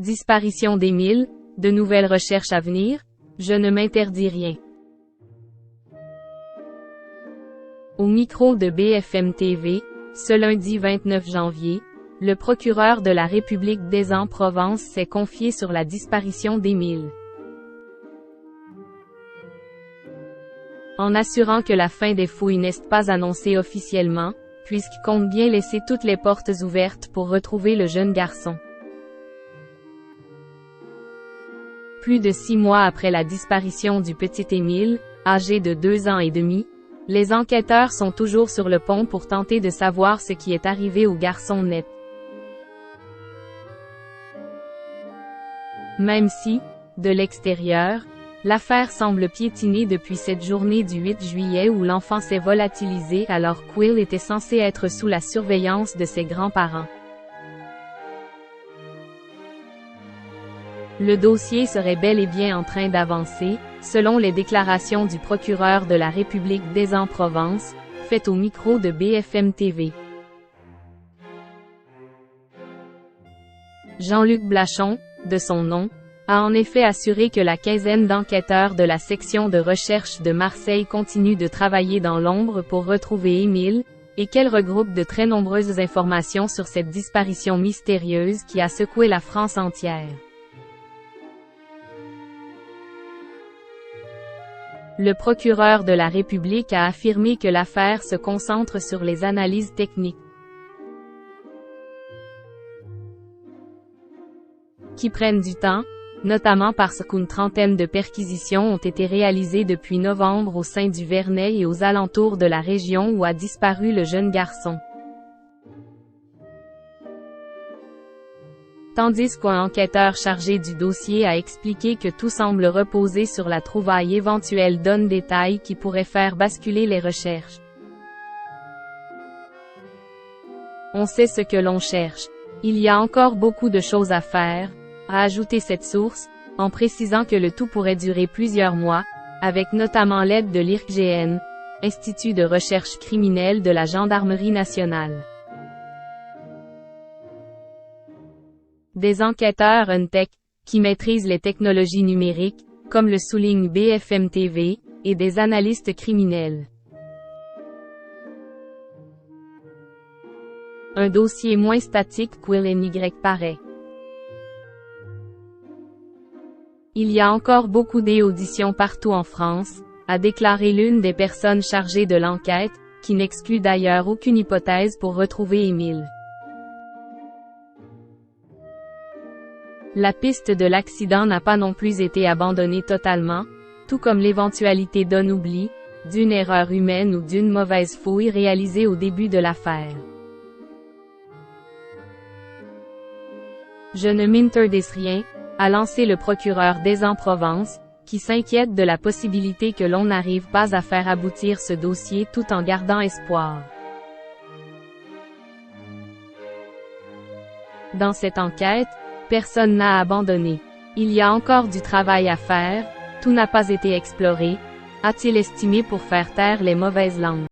Disparition d'Émile, de nouvelles recherches à venir, je ne m'interdis rien. Au micro de BFM TV, ce lundi 29 janvier, le procureur de la République d'Aix-en-Provence s'est confié sur la disparition d'Émile. En assurant que la fin des fouilles n'est pas annoncée officiellement, puisqu'il compte bien laisser toutes les portes ouvertes pour retrouver le jeune garçon. Plus de 6 mois après la disparition du petit Émile, âgé de 2 ans et demi, les enquêteurs sont toujours sur le pont pour tenter de savoir ce qui est arrivé au garçon net. Même si, de l'extérieur, l'affaire semble piétiner depuis cette journée du 8 juillet où l'enfant s'est volatilisé alors qu'Will était censé être sous la surveillance de ses grands-parents. Le dossier serait bel et bien en train d'avancer, selon les déclarations du procureur de la République d'Aix-en-Provence, faites au micro de BFM TV. Jean-Luc Blachon, de son nom, a en effet assuré que la quinzaine d'enquêteurs de la section de recherche de Marseille continue de travailler dans l'ombre pour retrouver Émile, et qu'elle regroupe de très nombreuses informations sur cette disparition mystérieuse qui a secoué la France entière. Le procureur de la République a affirmé que l'affaire se concentre sur les analyses techniques qui prennent du temps, notamment parce qu'une trentaine de perquisitions ont été réalisées depuis novembre au sein du Vernet et aux alentours de la région où a disparu le jeune garçon. Tandis qu'un enquêteur chargé du dossier a expliqué que tout semble reposer sur la trouvaille éventuelle d'un détail qui pourrait faire basculer les recherches. On sait ce que l'on cherche. Il y a encore beaucoup de choses à faire, a ajouté cette source, en précisant que le tout pourrait durer plusieurs mois, avec notamment l'aide de l'IRCGN, Institut de recherche criminelle de la Gendarmerie nationale. Des enquêteurs UNTEC, qui maîtrisent les technologies numériques, comme le souligne BFM TV, et des analystes criminels. Un dossier moins statique qu'Will NY paraît. Il y a encore beaucoup d'auditions partout en France, a déclaré l'une des personnes chargées de l'enquête, qui n'exclut d'ailleurs aucune hypothèse pour retrouver Émile. La piste de l'accident n'a pas non plus été abandonnée totalement, tout comme l'éventualité d'un oubli, d'une erreur humaine ou d'une mauvaise fouille réalisée au début de l'affaire. Je ne m'interdis rien, a lancé le procureur d'Aix-en-Provence, qui s'inquiète de la possibilité que l'on n'arrive pas à faire aboutir ce dossier tout en gardant espoir. Dans cette enquête, personne n'a abandonné. Il y a encore du travail à faire, tout n'a pas été exploré, a-t-il estimé pour faire taire les mauvaises langues.